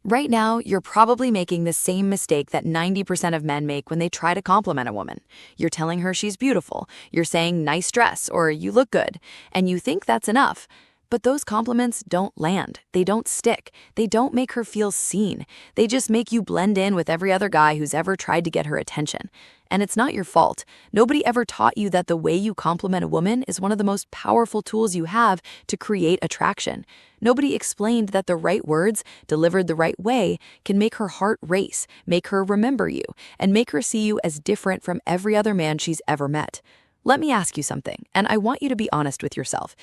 Right now, you're probably making the same mistake that 90% of men make when they try to compliment a woman. You're telling her she's beautiful, you're saying nice dress, or you look good, and you think that's enough. But those compliments don't land, they don't stick, they don't make her feel seen. They just make you blend in with every other guy who's ever tried to get her attention. And it's not your fault. Nobody ever taught you that the way you compliment a woman is one of the most powerful tools you have to create attraction. Nobody explained that the right words, delivered the right way, can make her heart race, make her remember you, and make her see you as different from every other man she's ever met. Let me ask you something, and I want you to be honest with yourself.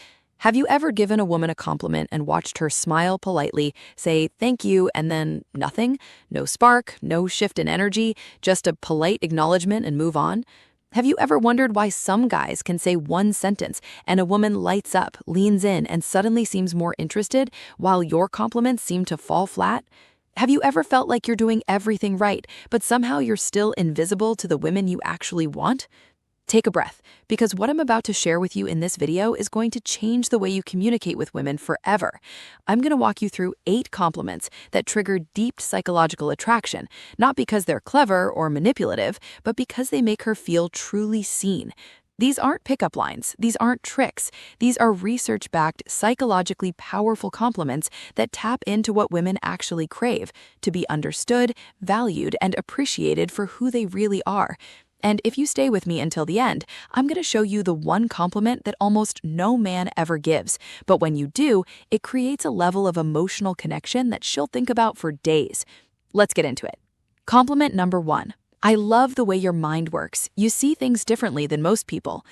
Have you ever given a woman a compliment and watched her smile politely, say thank you, and then nothing? No spark, no shift in energy, just a polite acknowledgement and move on? Have you ever wondered why some guys can say one sentence and a woman lights up, leans in, and suddenly seems more interested, while your compliments seem to fall flat? Have you ever felt like you're doing everything right, but somehow you're still invisible to the women you actually want? Take a breath, because what I'm about to share with you in this video is going to change the way you communicate with women forever. I'm going to walk you through 8 compliments that trigger deep psychological attraction, not because they're clever or manipulative, but because they make her feel truly seen. These aren't pickup lines, these aren't tricks, these are research-backed, psychologically powerful compliments that tap into what women actually crave, to be understood, valued, and appreciated for who they really are. And if you stay with me until the end, I'm going to show you the one compliment that almost no man ever gives. But when you do, it creates a level of emotional connection that she'll think about for days. Let's get into it. Compliment number 1. I love the way your mind works. You see things differently than most people.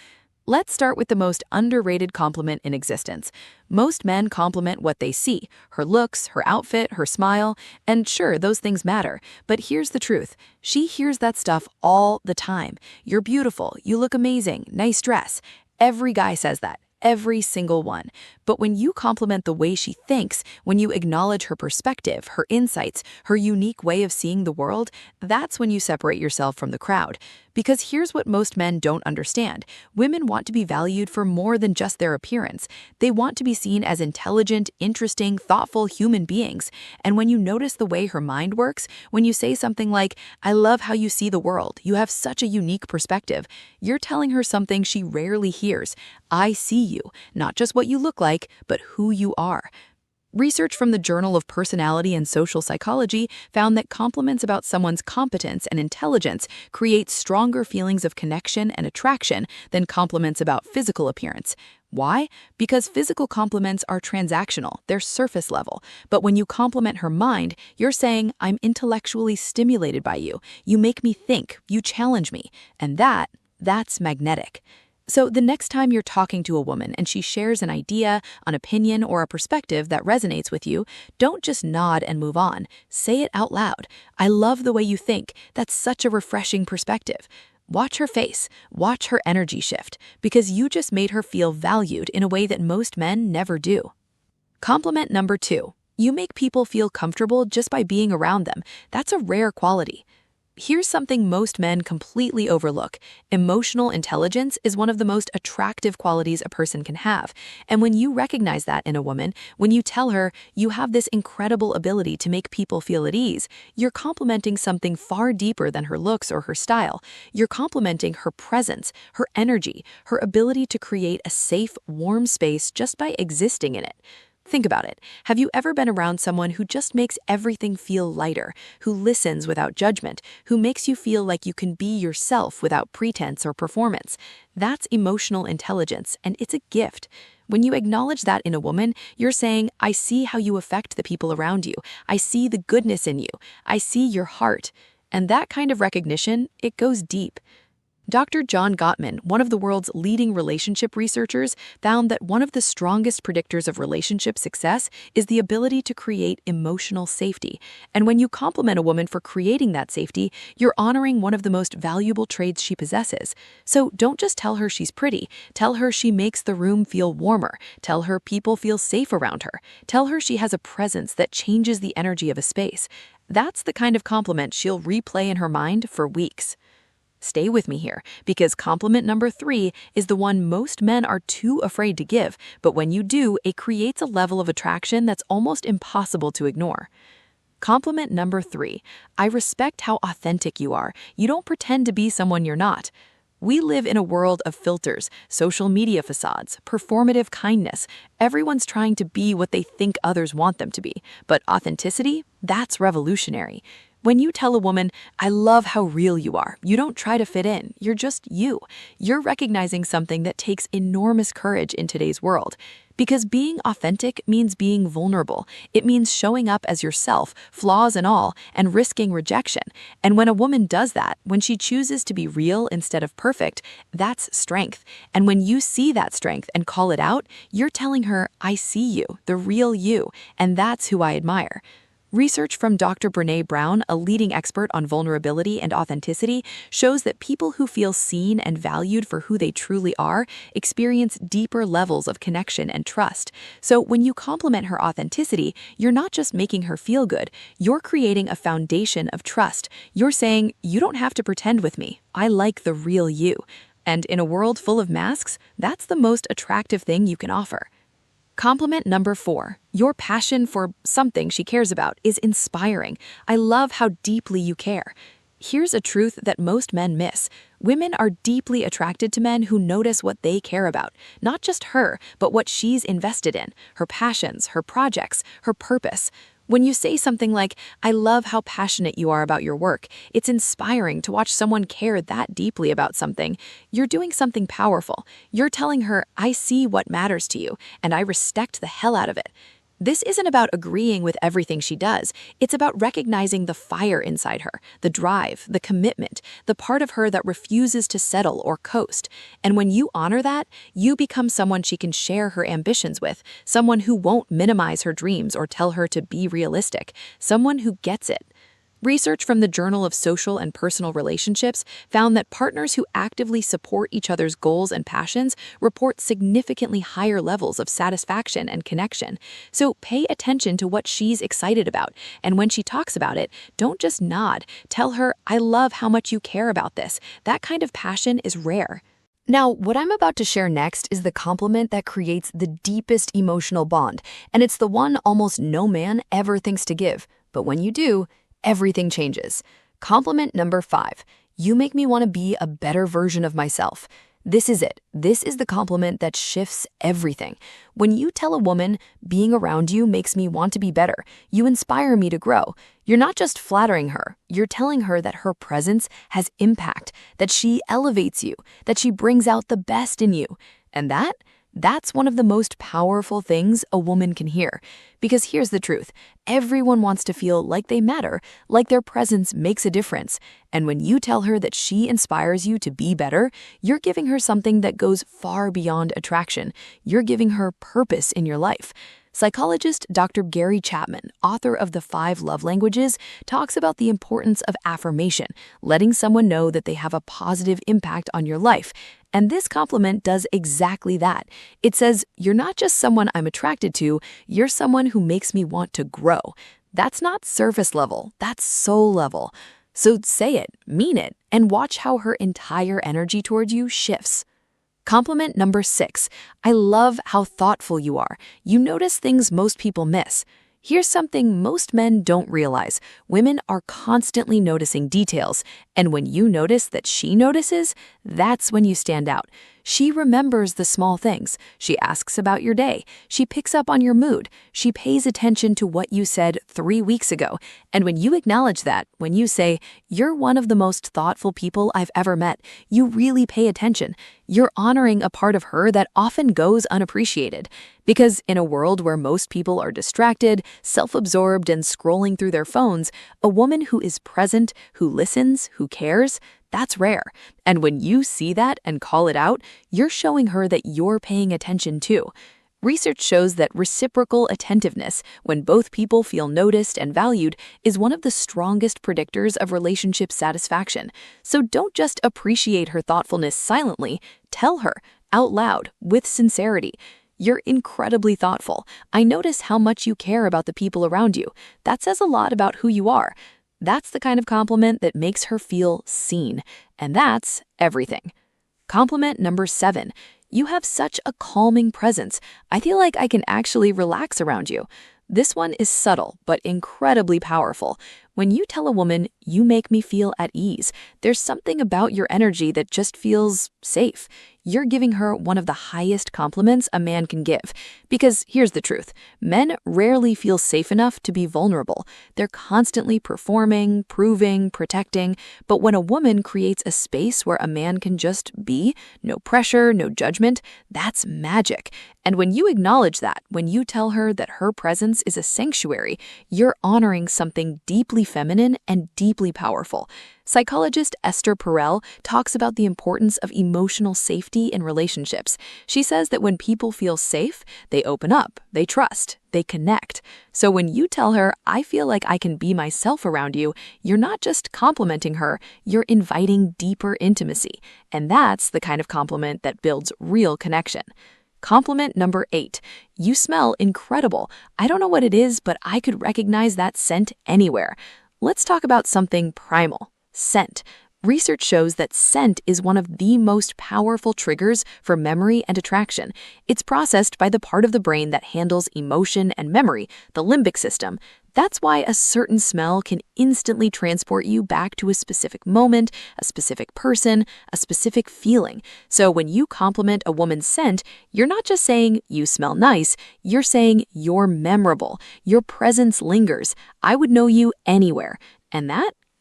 Let's start with the most underrated compliment in existence. Most men compliment what they see, her looks, her outfit, her smile, and sure, those things matter. But here's the truth. She hears that stuff all the time. You're beautiful, you look amazing, nice dress. Every guy says that. Every single one. But when you compliment the way she thinks, when you acknowledge her perspective, her insights, her unique way of seeing the world, that's when you separate yourself from the crowd. Because here's what most men don't understand. Women want to be valued for more than just their appearance. They want to be seen as intelligent, interesting, thoughtful human beings. And when you notice the way her mind works, when you say something like, I love how you see the world, you have such a unique perspective, you're telling her something she rarely hears. I see you, not just what you look like, but who you are. Research from the Journal of Personality and Social Psychology found that compliments about someone's competence and intelligence create stronger feelings of connection and attraction than compliments about physical appearance. Why? Because physical compliments are transactional, they're surface level. But when you compliment her mind, you're saying, I'm intellectually stimulated by you. You make me think, you challenge me. And that's magnetic. So the next time you're talking to a woman and she shares an idea, an opinion, or a perspective that resonates with you, don't just nod and move on. Say it out loud. I love the way you think. That's such a refreshing perspective. Watch her face. Watch her energy shift, because you just made her feel valued in a way that most men never do. Compliment number 2. You make people feel comfortable just by being around them. That's a rare quality. Here's something most men completely overlook. Emotional intelligence is one of the most attractive qualities a person can have. And when you recognize that in a woman, when you tell her you have this incredible ability to make people feel at ease, you're complimenting something far deeper than her looks or her style. You're complimenting her presence, her energy, her ability to create a safe, warm space just by existing in it. Think about it. Have you ever been around someone who just makes everything feel lighter, who listens without judgment, who makes you feel like you can be yourself without pretense or performance? That's emotional intelligence, and it's a gift. When you acknowledge that in a woman, you're saying, I see how you affect the people around you. I see the goodness in you. I see your heart. And that kind of recognition, it goes deep. Dr. John Gottman, one of the world's leading relationship researchers, found that one of the strongest predictors of relationship success is the ability to create emotional safety. And when you compliment a woman for creating that safety, you're honoring one of the most valuable traits she possesses. So don't just tell her she's pretty. Tell her she makes the room feel warmer. Tell her people feel safe around her. Tell her she has a presence that changes the energy of a space. That's the kind of compliment she'll replay in her mind for weeks. Stay with me here, because compliment number 3 is the one most men are too afraid to give, but when you do, it creates a level of attraction that's almost impossible to ignore. Compliment number 3. I respect how authentic you are. You don't pretend to be someone you're not. We live in a world of filters, social media facades, performative kindness. Everyone's trying to be what they think others want them to be. But authenticity, that's revolutionary. When you tell a woman, I love how real you are, you don't try to fit in, you're just you. You're recognizing something that takes enormous courage in today's world. Because being authentic means being vulnerable. It means showing up as yourself, flaws and all, and risking rejection. And when a woman does that, when she chooses to be real instead of perfect, that's strength. And when you see that strength and call it out, you're telling her, I see you, the real you, and that's who I admire. Research from Dr. Brené Brown, a leading expert on vulnerability and authenticity, shows that people who feel seen and valued for who they truly are experience deeper levels of connection and trust. So when you compliment her authenticity, you're not just making her feel good, you're creating a foundation of trust. You're saying, you don't have to pretend with me. I like the real you. And in a world full of masks, that's the most attractive thing you can offer. Compliment number 4. Your passion for something she cares about is inspiring. I love how deeply you care. Here's a truth that most men miss. Women are deeply attracted to men who notice what they care about. Not just her, but what she's invested in, her passions, her projects, her purpose. When you say something like, I love how passionate you are about your work, it's inspiring to watch someone care that deeply about something. You're doing something powerful. You're telling her, I see what matters to you, and I respect the hell out of it. This isn't about agreeing with everything she does. It's about recognizing the fire inside her, the drive, the commitment, the part of her that refuses to settle or coast. And when you honor that, you become someone she can share her ambitions with, someone who won't minimize her dreams or tell her to be realistic, someone who gets it. Research from the Journal of Social and Personal Relationships found that partners who actively support each other's goals and passions report significantly higher levels of satisfaction and connection. So pay attention to what she's excited about, and when she talks about it, don't just nod. Tell her, I love how much you care about this. That kind of passion is rare. Now, what I'm about to share next is the compliment that creates the deepest emotional bond, and it's the one almost no man ever thinks to give. But when you do, everything changes. Compliment number 5. You make me want to be a better version of myself. This is it. This is the compliment that shifts everything. When you tell a woman, being around you makes me want to be better, you inspire me to grow, you're not just flattering her, you're telling her that her presence has impact, that she elevates you, that she brings out the best in you. And that's one of the most powerful things a woman can hear. Because here's the truth. Everyone wants to feel like they matter, like their presence makes a difference. And when you tell her that she inspires you to be better, you're giving her something that goes far beyond attraction. You're giving her purpose in your life. Psychologist Dr. Gary Chapman, author of The 5 Love Languages, talks about the importance of affirmation, letting someone know that they have a positive impact on your life. And this compliment does exactly that. It says, you're not just someone I'm attracted to, you're someone who makes me want to grow. That's not surface level, that's soul level. So say it, mean it, and watch how her entire energy towards you shifts. Compliment number 6. I love how thoughtful you are. You notice things most people miss. Here's something most men don't realize. Women are constantly noticing details, and when you notice that she notices, that's when you stand out. She remembers the small things. She asks about your day. She picks up on your mood. She pays attention to what you said 3 weeks ago. And when you acknowledge that, when you say, you're one of the most thoughtful people I've ever met, you really pay attention. You're honoring a part of her that often goes unappreciated. Because in a world where most people are distracted, self-absorbed, and scrolling through their phones, a woman who is present, who listens, who cares, that's rare. And when you see that and call it out, you're showing her that you're paying attention too. Research shows that reciprocal attentiveness, when both people feel noticed and valued, is one of the strongest predictors of relationship satisfaction. So don't just appreciate her thoughtfulness silently, tell her, out loud, with sincerity. You're incredibly thoughtful. I notice how much you care about the people around you. That says a lot about who you are. That's the kind of compliment that makes her feel seen. And that's everything. Compliment number 7. You have such a calming presence. I feel like I can actually relax around you. This one is subtle, but incredibly powerful. When you tell a woman, "You make me feel at ease," there's something about your energy that just feels safe. You're giving her one of the highest compliments a man can give. Because here's the truth, men rarely feel safe enough to be vulnerable. They're constantly performing, proving, protecting. But when a woman creates a space where a man can just be, no pressure, no judgment, that's magic. And when you acknowledge that, when you tell her that her presence is a sanctuary, you're honoring something deeply feminine and deeply powerful. Psychologist Esther Perel talks about the importance of emotional safety in relationships. She says that when people feel safe, they open up, they trust, they connect. So when you tell her, "I feel like I can be myself around you," you're not just complimenting her, you're inviting deeper intimacy. And that's the kind of compliment that builds real connection. Compliment number 8. You smell incredible. I don't know what it is, but I could recognize that scent anywhere. Let's talk about something primal. Scent. Research shows that scent is one of the most powerful triggers for memory and attraction. It's processed by the part of the brain that handles emotion and memory, the limbic system. That's why a certain smell can instantly transport you back to a specific moment, a specific person, a specific feeling. So when you compliment a woman's scent, you're not just saying, "You smell nice," you're saying, "You're memorable. Your presence lingers. I would know you anywhere." And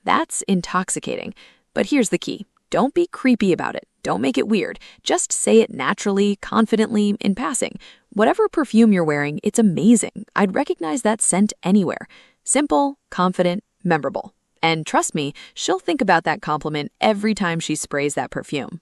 that's intoxicating. But here's the key. Don't be creepy about it. Don't make it weird. Just say it naturally, confidently, in passing. Whatever perfume you're wearing, it's amazing. I'd recognize that scent anywhere. Simple, confident, memorable. And trust me, she'll think about that compliment every time she sprays that perfume.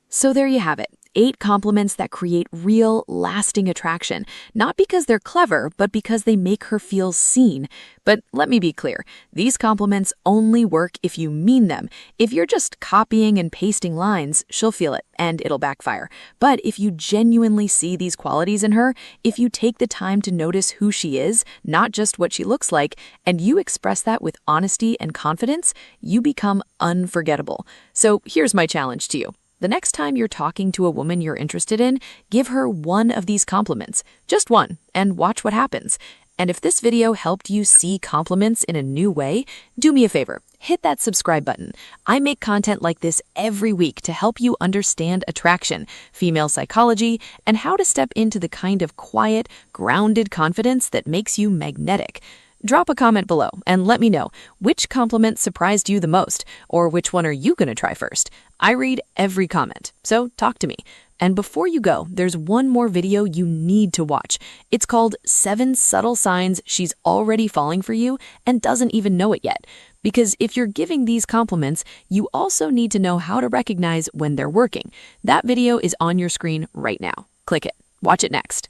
So there you have it. 8 compliments that create real, lasting attraction, not because they're clever, but because they make her feel seen. But let me be clear, these compliments only work if you mean them. If you're just copying and pasting lines, she'll feel it, and it'll backfire. But if you genuinely see these qualities in her, if you take the time to notice who she is, not just what she looks like, and you express that with honesty and confidence, you become unforgettable. So here's my challenge to you. The next time you're talking to a woman you're interested in, give her one of these compliments, just one, and watch what happens. And if this video helped you see compliments in a new way, do me a favor, hit that subscribe button. I make content like this every week to help you understand attraction, female psychology, and how to step into the kind of quiet, grounded confidence that makes you magnetic. Drop a comment below and let me know which compliment surprised you the most, or which one are you going to try first. I read every comment, so talk to me. And before you go, there's one more video you need to watch. It's called 7 Subtle Signs She's Already Falling for You and Doesn't Even Know It Yet. Because if you're giving these compliments, you also need to know how to recognize when they're working. That video is on your screen right now. Click it. Watch it next.